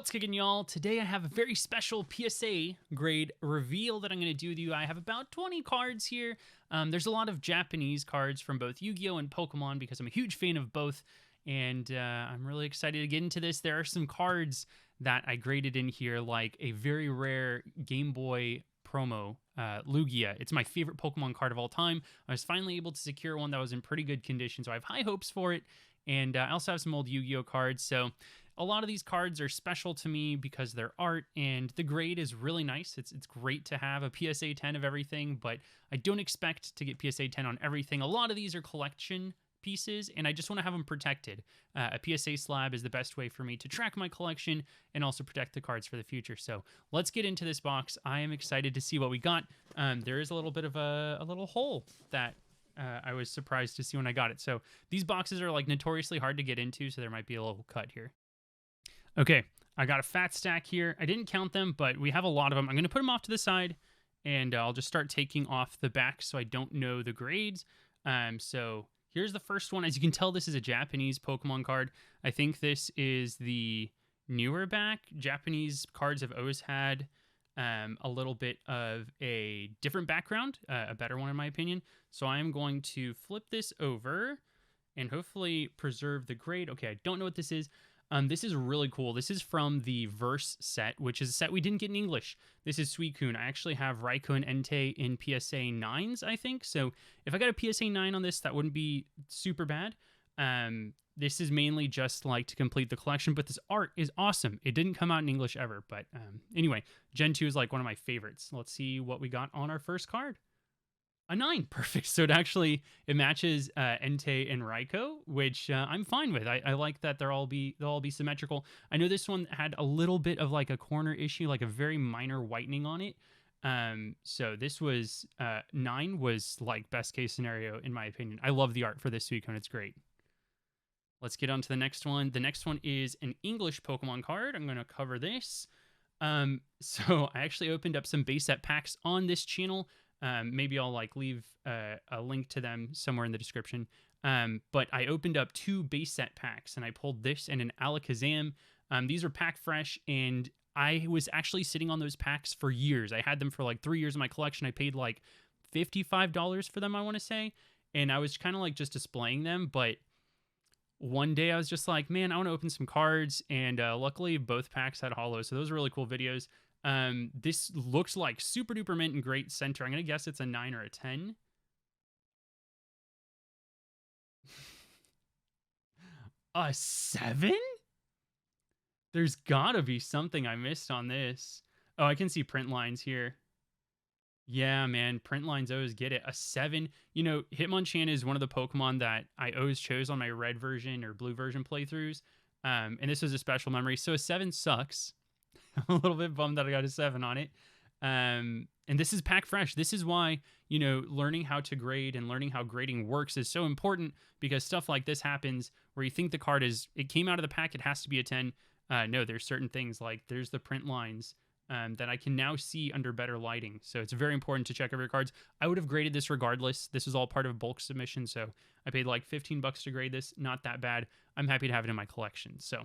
What's kicking, y'all? Today I have a very special PSA grade reveal that I'm going to do with you. I have about 20 cards here. There's a lot of Japanese cards from both Yu-Gi-Oh! And Pokemon because I'm a huge fan of both, and I'm really excited to get into this. There are some cards that I graded in here, like a very rare Game Boy promo, Lugia. It's my favorite Pokemon card of all time. I was finally able to secure one that was in pretty good condition, so I have high hopes for it. And I also have some old Yu-Gi-Oh! Cards, so a lot of these cards are special to me because they're art, and the grade is really nice. It's great to have a PSA 10 of everything, but I don't expect to get PSA 10 on everything. A lot of these are collection pieces, and I just want to have them protected. A PSA slab is the best way for me to track my collection and also protect the cards for the future. So let's get into this box. I am excited to see what we got. There is a little bit of a little hole that I was surprised to see when I got it. So these boxes are like notoriously hard to get into, so there might be a little cut here. Okay, I got a fat stack here. I didn't count them, but we have a lot of them. I'm going to put them off to the side, and I'll just start taking off the back so I don't know the grades. So here's the first one. As you can tell, this is a Japanese Pokemon card. I think this is the newer back. Japanese cards have always had a little bit of a different background, a better one in my opinion. So I am going to flip this over and hopefully preserve the grade. Okay, I don't know what this is. This is really cool. This is from the Verse set, which is a set we didn't get in English. This is Suicune. I actually have Raikou and Entei in PSA 9s, I think. So if I got a PSA 9 on this, that wouldn't be super bad. This is mainly just like to complete the collection, but this art is awesome. It didn't come out in English ever, but anyway, Gen 2 is like one of my favorites. Let's see what we got on our first card. A 9, perfect. So it matches Entei and Raikou, which I'm fine with. I like that they'll all be symmetrical. I know this one had a little bit of like a corner issue, like a very minor whitening on it. So this was 9 was like best case scenario in my opinion. I love the art for this Suicune. It's great. Let's get on to the next one. The next one is an English Pokemon card. I'm going to cover this. So I actually opened up some base set packs on this channel. Maybe I'll like leave a link to them somewhere in the description. But I opened up 2 base set packs, and I pulled this and an Alakazam. These are pack fresh, and I was actually sitting on those packs for years. I had them for like 3 years in my collection. I paid like $55 for them, I want to say. And I was kind of like just displaying them, but one day I was just like, man, I want to open some cards, and luckily both packs had holos, so those are really cool videos. This looks like super duper mint and great center. I'm going to guess it's a 9 or a 10. A 7? There's gotta be something I missed on this. Oh, I can see print lines here. Yeah, man, print lines always get it. A 7. You know, Hitmonchan is one of the Pokemon that I always chose on my red version or blue version playthroughs. And this was a special memory. So a 7 sucks. I'm a little bit bummed that I got a 7 on it. And this is pack fresh. This is why, you know, learning how to grade and learning how grading works is so important, because stuff like this happens where you think the card it came out of the pack, it has to be a 10. No, there's certain things like there's the print lines that I can now see under better lighting. So it's very important to check over your cards. I would have graded this regardless. This is all part of a bulk submission. So I paid like $15 to grade this. Not that bad. I'm happy to have it in my collection. So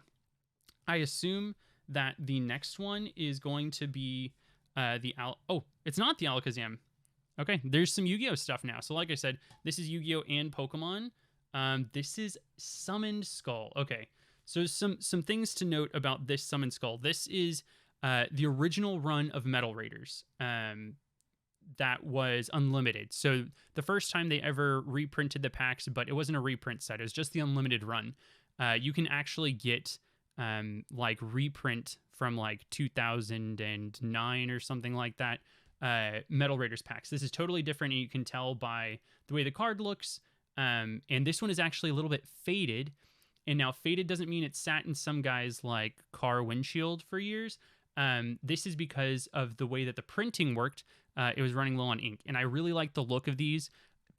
I assume that the next one is going to be it's not the Alakazam. Okay, there's some Yu-Gi-Oh stuff now. So like I said, this is Yu-Gi-Oh and Pokemon. This is Summoned Skull. Okay, so some things to note about this Summoned Skull. This is the original run of Metal Raiders that was unlimited. So the first time they ever reprinted the packs, but it wasn't a reprint set. It was just the unlimited run. You can actually get like reprint from like 2009 or something like that, Metal Raiders packs. This is totally different, and you can tell by the way the card looks. And this one is actually a little bit faded. And now faded doesn't mean it sat in some guy's like car windshield for years. This is because of the way that the printing worked. It was running low on ink, and I really like the look of these.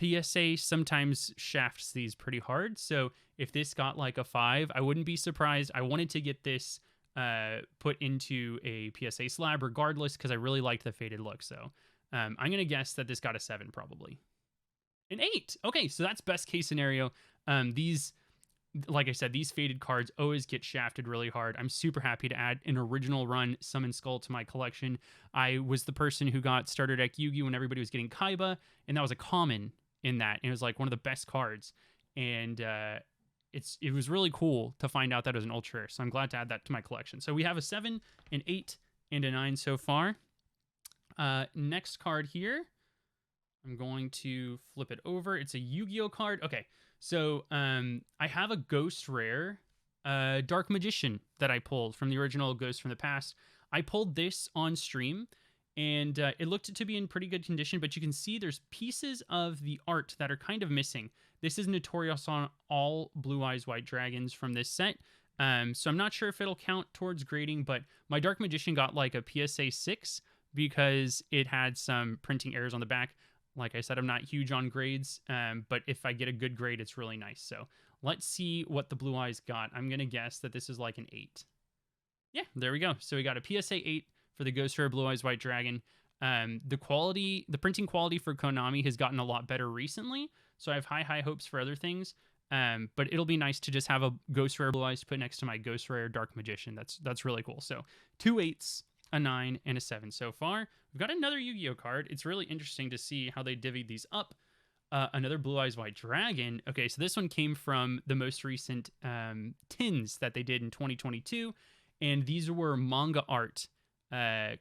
PSA sometimes shafts these pretty hard, so if this got like a 5, I wouldn't be surprised. I wanted to get this put into a PSA slab regardless, because I really liked the faded look. So I'm going to guess that this got a 7 probably. An 8. Okay, so that's best case scenario. These like I said, these faded cards always get shafted really hard. I'm super happy to add an original run Summon Skull to my collection. I was the person who got starter deck Yu-Gi-Oh! When everybody was getting Kaiba, and that was a common in that. And it was like one of the best cards. And it was really cool to find out that it was an ultra rare. So I'm glad to add that to my collection. So we have a 7, an 8, and a 9 so far. Next card here. I'm going to flip it over. It's a Yu-Gi-Oh card. Okay, so I have a Ghost Rare Dark Magician that I pulled from the original Ghost from the Past. I pulled this on stream, and it looked to be in pretty good condition, but you can see there's pieces of the art that are kind of missing. This is notorious on all Blue Eyes White Dragons from this set, so I'm not sure if it'll count towards grading, but my Dark Magician got like a PSA 6 because it had some printing errors on the back. Like I said, I'm not huge on grades, but if I get a good grade, it's really nice. So let's see what the Blue Eyes got. I'm going to guess that this is like an 8. Yeah, there we go. So we got a PSA 8 for the Ghost Rare Blue Eyes White Dragon. The printing quality for Konami has gotten a lot better recently, so I have high hopes for other things. But it'll be nice to just have a Ghost Rare Blue Eyes to put next to my Ghost Rare Dark Magician. That's really cool. So 2 8s, a 9, and a 7 so far. We've got another Yu-Gi-Oh card. It's really interesting to see how they divvied these up. Another Blue Eyes White Dragon. Okay, so this one came from the most recent tins that they did in 2022, and these were manga art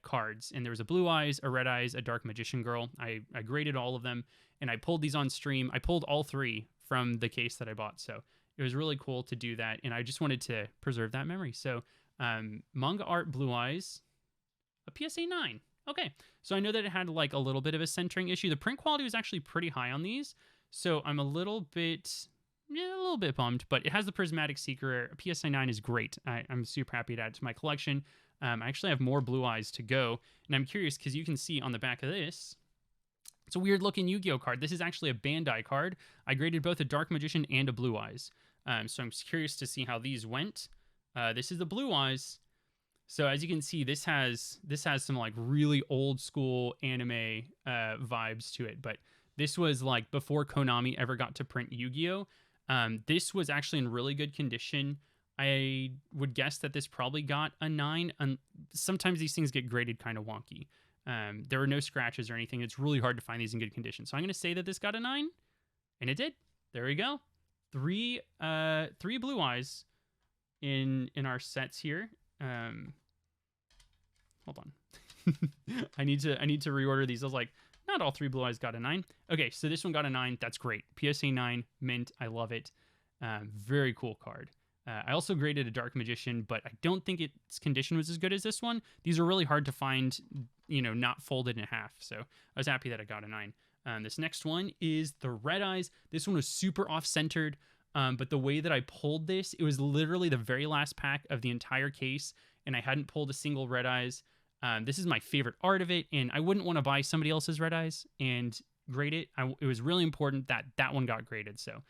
cards. And there was a Blue Eyes, a Red Eyes, a Dark Magician Girl. I graded all of them, and I pulled these on stream. I pulled all 3 from the case that I bought, so it was really cool to do that, and I just wanted to preserve that memory. So manga art Blue Eyes, a PSA 9. Okay, so I know that it had like a little bit of a centering issue. The print quality was actually pretty high on these, so I'm a little bit bummed, but it has the Prismatic Seeker. A PSA 9 is great. I'm super happy to add it to my collection. I actually have more Blue Eyes to go, and I'm curious because you can see on the back of this, it's a weird looking Yu-Gi-Oh card. This is actually a Bandai card. I graded both a Dark Magician and a Blue Eyes, so I'm curious to see how these went. This is the Blue Eyes. So as you can see, this has some like really old school anime vibes to it, but this was like before Konami ever got to print Yu-Gi-Oh. This was actually in really good condition. I would guess that this probably got a 9. Sometimes these things get graded kind of wonky. There were no scratches or anything. It's really hard to find these in good condition. So I'm going to say that this got a 9, and it did. There we go. Three Blue Eyes in our sets here. Hold on. I need to reorder these. I was like, not all 3 Blue Eyes got a 9. Okay, so this one got a 9. That's great. PSA 9, mint. I love it. Very cool card. I also graded a Dark Magician, but I don't think its condition was as good as this one. These are really hard to find, not folded in half. So I was happy that I got a 9. This next one is the Red Eyes. This one was super off-centered, but the way that I pulled this, it was literally the very last pack of the entire case, and I hadn't pulled a single Red Eyes. This is my favorite art of it, and I wouldn't want to buy somebody else's Red Eyes and grade it. It was really important that that one got graded, so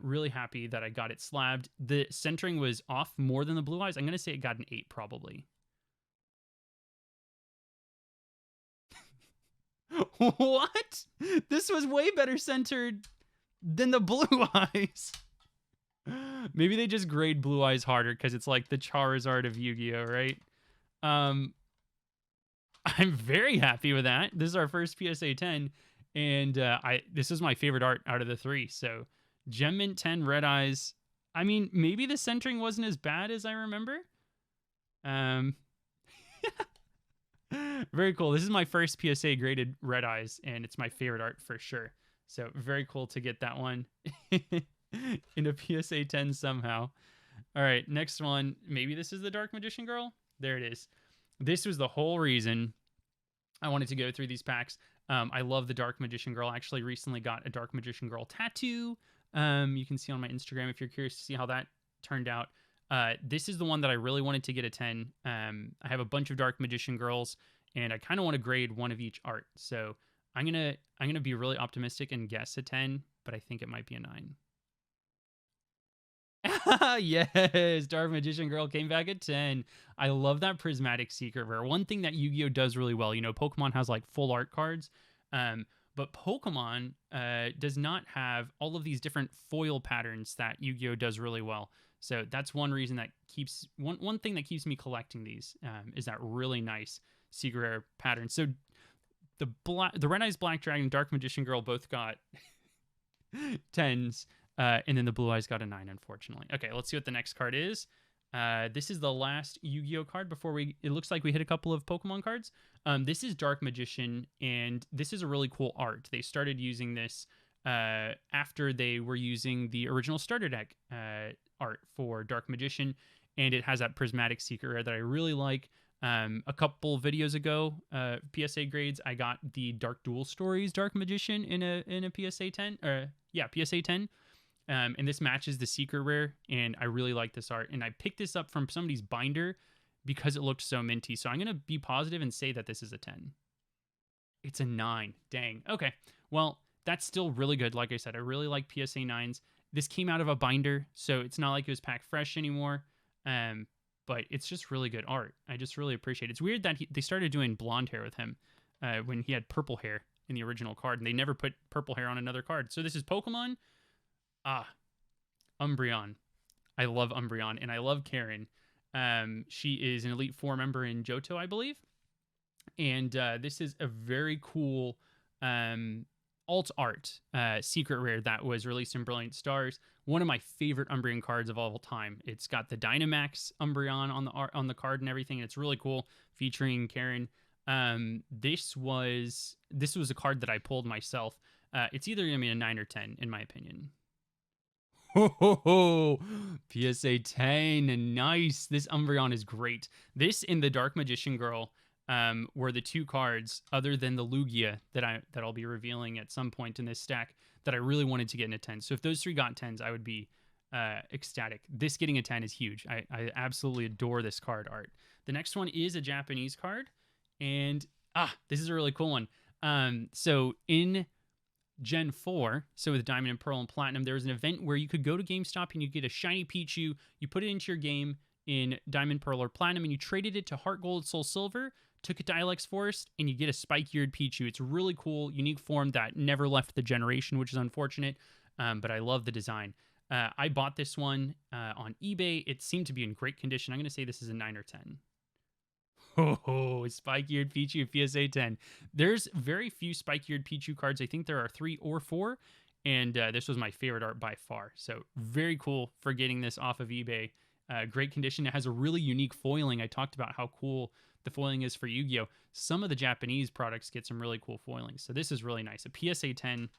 really happy that I got it slabbed. The centering was off more than the Blue Eyes. I'm going to say it got an 8 probably. What? This was way better centered than the Blue Eyes. Maybe they just grade Blue Eyes harder because it's like the Charizard of Yu-Gi-Oh, right? I'm very happy with that. This is our first PSA 10, and this is my favorite art out of the 3. So Gem Mint 10 Red Eyes. I mean, maybe the centering wasn't as bad as I remember. Very cool. This is my first PSA graded Red Eyes, and it's my favorite art for sure. So very cool to get that one in a PSA 10 somehow. All right, next one. Maybe this is the Dark Magician Girl. There it is. This was the whole reason I wanted to go through these packs. I love the Dark Magician Girl. I actually recently got a Dark Magician Girl tattoo. You can see on my Instagram if you're curious to see how that turned out. This is the one that I really wanted to get a 10. I have a bunch of Dark Magician Girls, and I kind of want to grade one of each art. So I'm gonna be really optimistic and guess a 10, but I think it might be a 9. Yes, Dark Magician Girl came back at 10. I love that Prismatic Seeker rare. One thing that Yu-Gi-Oh does really well, Pokemon has like full art cards, But Pokemon does not have all of these different foil patterns that Yu-Gi-Oh does really well. So that's one reason that keeps one thing that keeps me collecting these is that really nice secret rare pattern. So the Red Eyes Black Dragon, Dark Magician Girl both got tens, and then the Blue Eyes got a 9, unfortunately. Okay, let's see what the next card is. This is the last Yu-Gi-Oh card before it looks like we hit a couple of Pokemon cards. This is Dark Magician, and this is a really cool art. They started using this after they were using the original starter deck art for Dark Magician, and it has that prismatic secret rare that I really like. A couple videos ago, PSA grades, I got the Dark Duel Stories Dark Magician in a PSA 10, PSA 10. And this matches the secret rare, and I really like this art. And I picked this up from somebody's binder because it looked so minty. So I'm going to be positive and say that this is a 10. It's a 9. Dang. Okay. Well, that's still really good. Like I said, I really like PSA 9s. This came out of a binder, so it's not like it was packed fresh anymore. But it's just really good art. I just really appreciate it. It's weird that they started doing blonde hair with him when he had purple hair in the original card, and they never put purple hair on another card. So this is Pokemon. Umbreon. I love Umbreon, and I love Karen. She is an Elite Four member in Johto, I believe. And this is a very cool alt art secret rare that was released in Brilliant Stars. One of my favorite Umbreon cards of all time. It's got the Dynamax Umbreon on the card and everything, and it's really cool, featuring Karen. This was a card that I pulled myself. It's either gonna be a 9 or 10, in my opinion. Oh, PSA 10, nice. This Umbreon is great. This and the Dark Magician Girl were the two cards, other than the Lugia that I'll be revealing at some point in this stack, that I really wanted to get in a 10. So if those three got 10s, I would be ecstatic. This getting a 10 is huge. I absolutely adore this card art. The next one is a Japanese card, and this is a really cool one. So in Gen 4, so with Diamond and Pearl and Platinum, there was an event where you could go to GameStop and you get a shiny Pichu, you put it into your game in Diamond, Pearl, or Platinum, and you traded it to Heart Gold, Soul Silver, took it to Ilex Forest, and you get a spike-eared Pichu. It's a really cool, unique form that never left the generation, which is unfortunate, but I love the design. I bought this one on eBay. It seemed to be in great condition. I'm going to say this is a 9 or 10. Oh, spike-eared Pichu PSA 10. There's very few spike-eared Pichu cards. I think there are 3 or 4, and this was my favorite art by far. So very cool for getting this off of eBay. Great condition. It has a really unique foiling. I talked about how cool the foiling is for Yu-Gi-Oh! Some of the Japanese products get some really cool foilings. So this is really nice. A PSA 10,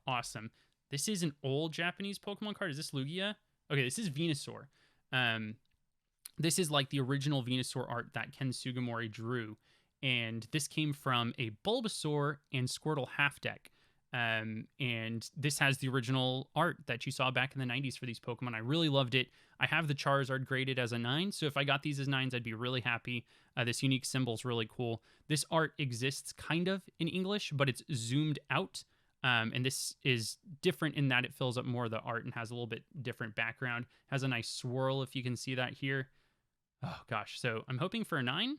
awesome. This is an old Japanese Pokemon card. Is this Lugia? Okay, this is Venusaur. This is like the original Venusaur art that Ken Sugimori drew. And this came from a Bulbasaur and Squirtle half deck. And this has the original art that you saw back in the 90s for these Pokemon. I really loved it. I have the Charizard graded as a 9, so if I got these as 9s, I'd be really happy. This unique symbol is really cool. This art exists kind of in English, but it's zoomed out. And this is different in that it fills up more of the art and has a little bit different background. Has a nice swirl, if you can see that here. Oh, gosh. So I'm hoping for a 9.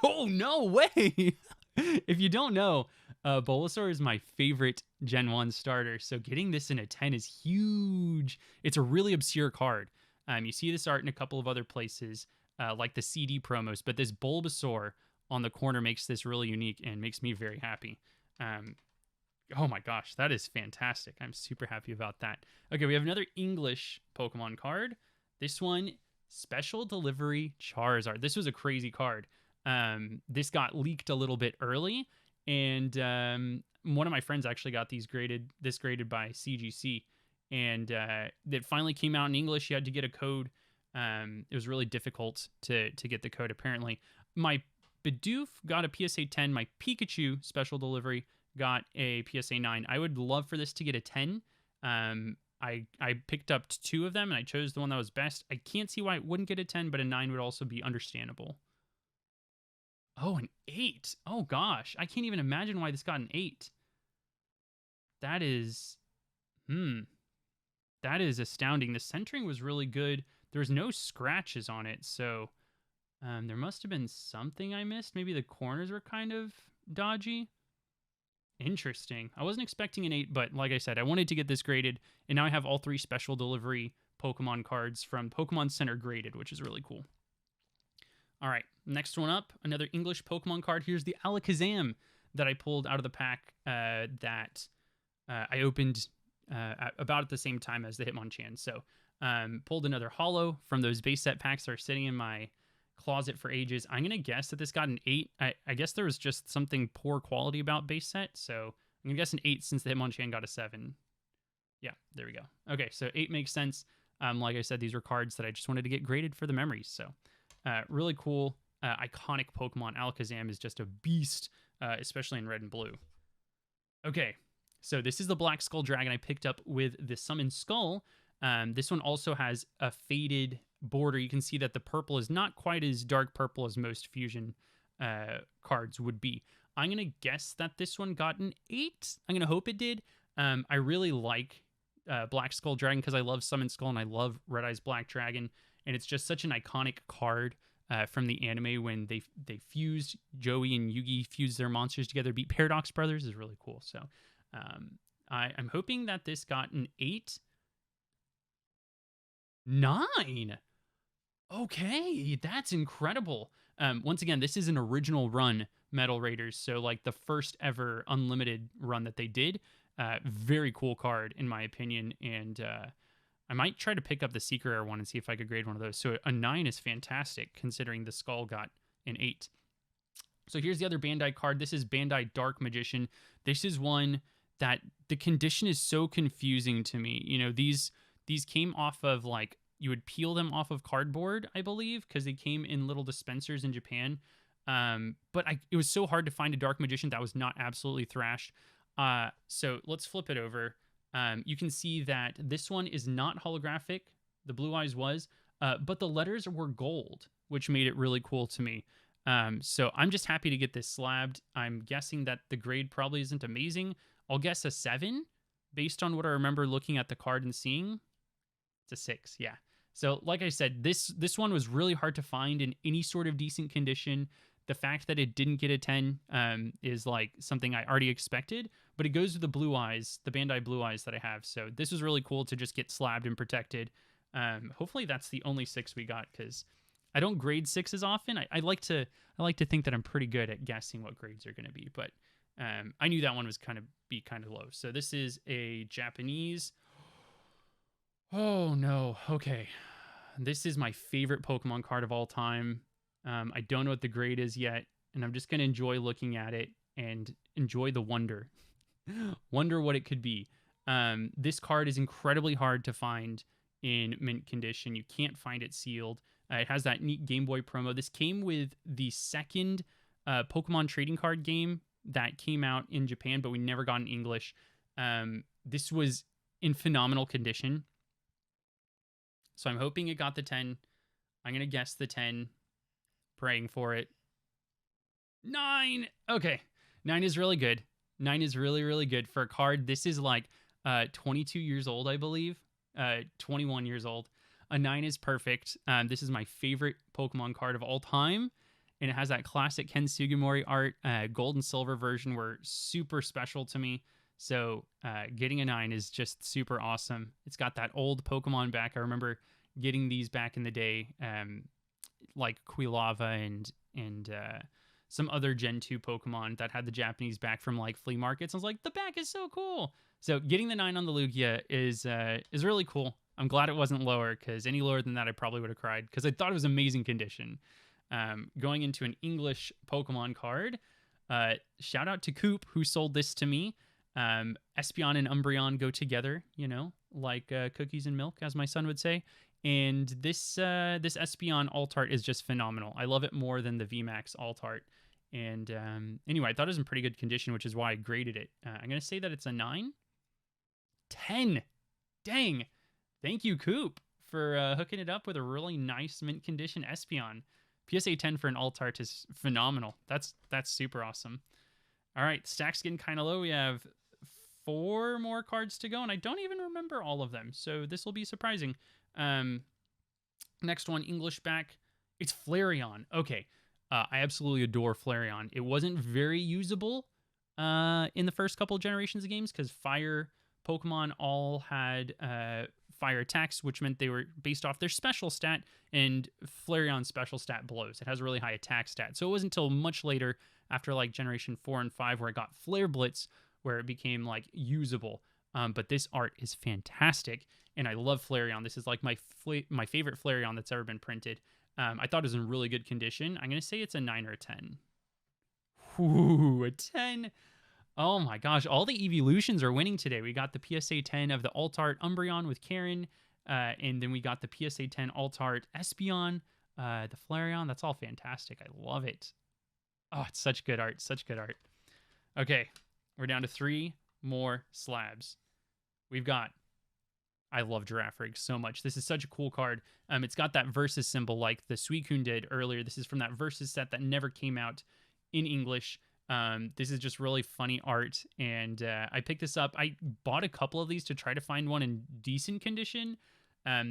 Oh, no way! If you don't know, Bulbasaur is my favorite Gen 1 starter, so getting this in a 10 is huge. It's a really obscure card. You see this art in a couple of other places, like the CD promos, but this Bulbasaur on the corner makes this really unique and makes me very happy. Oh my gosh, that is fantastic. I'm super happy about that. Okay, we have another English Pokemon card. This one, Special Delivery Charizard. This was a crazy card. This got leaked a little bit early, and one of my friends actually got this graded by CGC, and it finally came out in English. You had to get a code. It was really difficult to get the code, apparently. My Bidoof got a PSA 10. My Pikachu Special Delivery got a PSA 9. I would love for this to get a 10. I picked up 2 of them, and I chose the one that was best. I can't see why it wouldn't get a 10, but a 9 would also be understandable. Oh, an 8. Oh, gosh. I can't even imagine why this got an 8. That is... That is astounding. The centering was really good. There was no scratches on it, so there must have been something I missed. Maybe the corners were kind of dodgy. Interesting. I wasn't expecting an 8, but like I said, I wanted to get this graded, and now I have all 3 special delivery Pokemon cards from Pokemon Center graded, which is really cool. All right, next one up, another English Pokemon card. Here's the Alakazam that I pulled out of the pack that I opened about at the same time as the Hitmonchan. So pulled another holo from those base set packs that are sitting in my closet for ages. I'm going to guess that this got an 8. I guess there was just something poor quality about base set. So I'm going to guess an 8 since the Hitmonchan got a 7. Yeah, there we go. Okay, so 8 makes sense. Like I said, these were cards that I just wanted to get graded for the memories. So really cool, iconic Pokemon. Alakazam is just a beast, especially in red and blue. Okay, so this is the Black Skull Dragon I picked up with the Summon Skull. This one also has a faded border. You can see that the purple is not quite as dark purple as most fusion cards would be. I'm going to guess that this one got an 8. I'm going to hope it did. I really like Black Skull Dragon because I love Summon Skull and I love Red Eyes Black Dragon. And it's just such an iconic card from the anime when they fused, Joey and Yugi fused their monsters together, beat Paradox Brothers is really cool. So I'm hoping that this got an 8. 9. Okay, that's incredible. Once again, this is an original run Metal Raiders, so like the first ever unlimited run that they did. Very cool card in my opinion, and I might try to pick up the Seeker Rare one and see if I could grade one of those. So a 9 is fantastic considering the Skull got an 8. So here's the other Bandai card. This is Bandai Dark Magician. This is one that the condition is so confusing to me. You know, these came off of like, you would peel them off of cardboard, I believe, because they came in little dispensers in Japan. But it was so hard to find a Dark Magician that was not absolutely thrashed. So let's flip it over. You can see that this one is not holographic. The Blue Eyes was, but the letters were gold, which made it really cool to me. So I'm just happy to get this slabbed. I'm guessing that the grade probably isn't amazing. I'll guess a 7 based on what I remember looking at the card and seeing. It's a 6, yeah. So like I said, this one was really hard to find in any sort of decent condition. The fact that it didn't get a 10 is like something I already expected, but it goes with the Blue Eyes, the Bandai Blue Eyes that I have. So this was really cool to just get slabbed and protected. Hopefully that's the only 6 we got, because I don't grade 6s often. I like to think that I'm pretty good at guessing what grades are going to be, but I knew that one was kind of low. So this is a Japanese. Oh no. Okay. This is my favorite Pokemon card of all time. I don't know what the grade is yet, and I'm just going to enjoy looking at it and enjoy the wonder. Wonder what it could be. This card is incredibly hard to find in mint condition. You can't find it sealed. It has that neat Game Boy promo. This came with the second Pokemon trading card game that came out in Japan, but we never got in English. This was in phenomenal condition. So I'm hoping it got the 10. I'm going to guess the 10. Praying for it. 9. Okay. 9 is really good. 9 is really, really good for a card. This is like 22 years old, I believe. 21 years old. A 9 is perfect. This is my favorite Pokemon card of all time. And it has that classic Ken Sugimori art. Gold and silver version were super special to me. So getting a 9 is just super awesome. It's got that old Pokemon back. I remember getting these back in the day, like Quilava and some other Gen 2 Pokemon that had the Japanese back from like flea markets. I was like, the back is so cool. So getting the 9 on the Lugia is really cool. I'm glad it wasn't lower, because any lower than that, I probably would have cried, because I thought it was amazing condition. Going into an English Pokemon card, shout out to Coop, who sold this to me. Espeon and Umbreon go together, you know, like cookies and milk, as my son would say. And this Espeon alt art is just phenomenal. I love it more than the VMAX alt art. And anyway, I thought it was in pretty good condition, which is why I graded it. I'm going to say that it's a 9. 10. Dang. Thank you, Coop, for hooking it up with a really nice mint condition Espeon. PSA 10 for an alt art is phenomenal. That's super awesome. All right, stack's getting kind of low. We have 4 more cards to go, and I don't even remember all of them, so this will be surprising. Next one, English back. It's Flareon. Okay, I absolutely adore Flareon. It wasn't very usable in the first couple of generations of games, because fire Pokemon all had fire attacks, which meant they were based off their special stat, and Flareon's special stat blows. It has a really high attack stat. So it wasn't until much later, after like generation 4 and 5, where it got Flare Blitz, where it became like usable. But this art is fantastic, and I love Flareon. This is like my favorite Flareon that's ever been printed. I thought it was in really good condition. I'm going to say it's a 9 or a 10. Ooh, a 10. Oh my gosh, all the evolutions are winning today. We got the PSA 10 of the Alt Art Umbreon with Karen, and then we got the PSA 10 Alt Art Espeon, the Flareon. That's all fantastic. I love it. Oh, it's such good art, such good art. Okay, we're down to 3 more slabs. We've got, I love Giraffrig so much. This is such a cool card. It's got that Versus symbol like the Suicune did earlier. This is from that Versus set that never came out in English. This is just really funny art, and I picked this up. I bought a couple of these to try to find one in decent condition.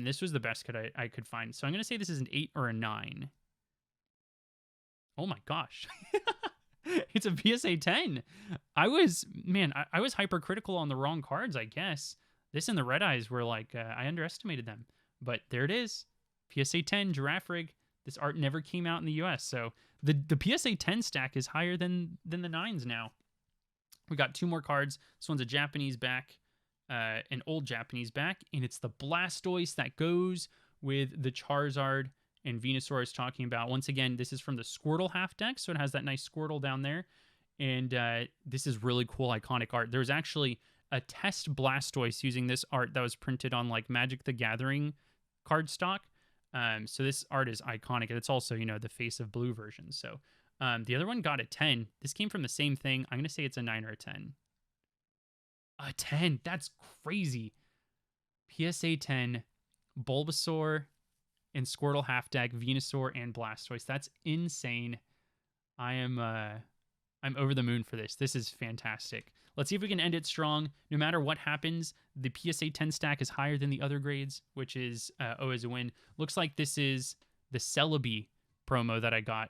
This was the best I could find. So I'm going to say this is an 8 or a 9. Oh my gosh. It's a PSA 10. I was hypercritical on the wrong cards, I guess. This and the Red Eyes were like, I underestimated them. But there it is. PSA 10, Giraffrig. This art never came out in the US, so the PSA 10 stack is higher than the 9s now. We got 2 more cards. This one's a Japanese back, an old Japanese back, and it's the Blastoise that goes with the Charizard and Venusaur is talking about. Once again, this is from the Squirtle half deck, so it has that nice Squirtle down there. And this is really cool, iconic art. There's actually a test Blastoise using this art that was printed on like Magic the Gathering cardstock. So this art is iconic, and it's also, you know, the Face of Blue version. So the other one got a 10. This came from the same thing. I'm going to say it's a 9 or a 10. A 10. That's crazy. PSA 10, Bulbasaur, and Squirtle half deck, Venusaur, and Blastoise. That's insane. I'm over the moon for this. This is fantastic. Let's see if we can end it strong. No matter what happens, the PSA 10 stack is higher than the other grades, which is always a win. Looks like this is the Celebi promo that I got.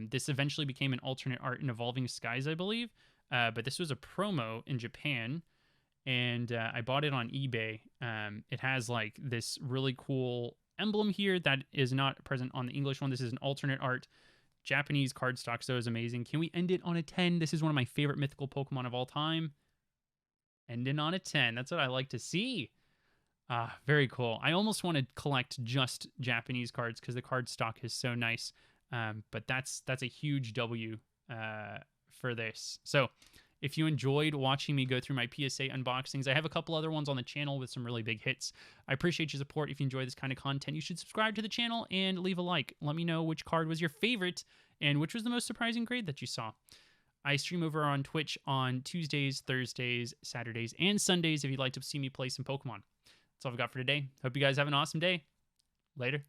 This eventually became an alternate art in Evolving Skies, I believe. But this was a promo in Japan, and I bought it on eBay. It has like this really cool emblem here that is not present on the English one. This is an alternate art. Japanese cardstock, so is amazing. Can we end it on a 10? This is one of my favorite mythical Pokemon of all time. Ending on a 10. That's what I like to see. Very cool. I almost want to collect just Japanese cards because the cardstock is so nice. But that's a huge W for this. So if you enjoyed watching me go through my PSA unboxings, I have a couple other ones on the channel with some really big hits. I appreciate your support. If you enjoy this kind of content, you should subscribe to the channel and leave a like. Let me know which card was your favorite and which was the most surprising grade that you saw. I stream over on Twitch on Tuesdays, Thursdays, Saturdays, and Sundays if you'd like to see me play some Pokemon. That's all I've got for today. Hope you guys have an awesome day. Later.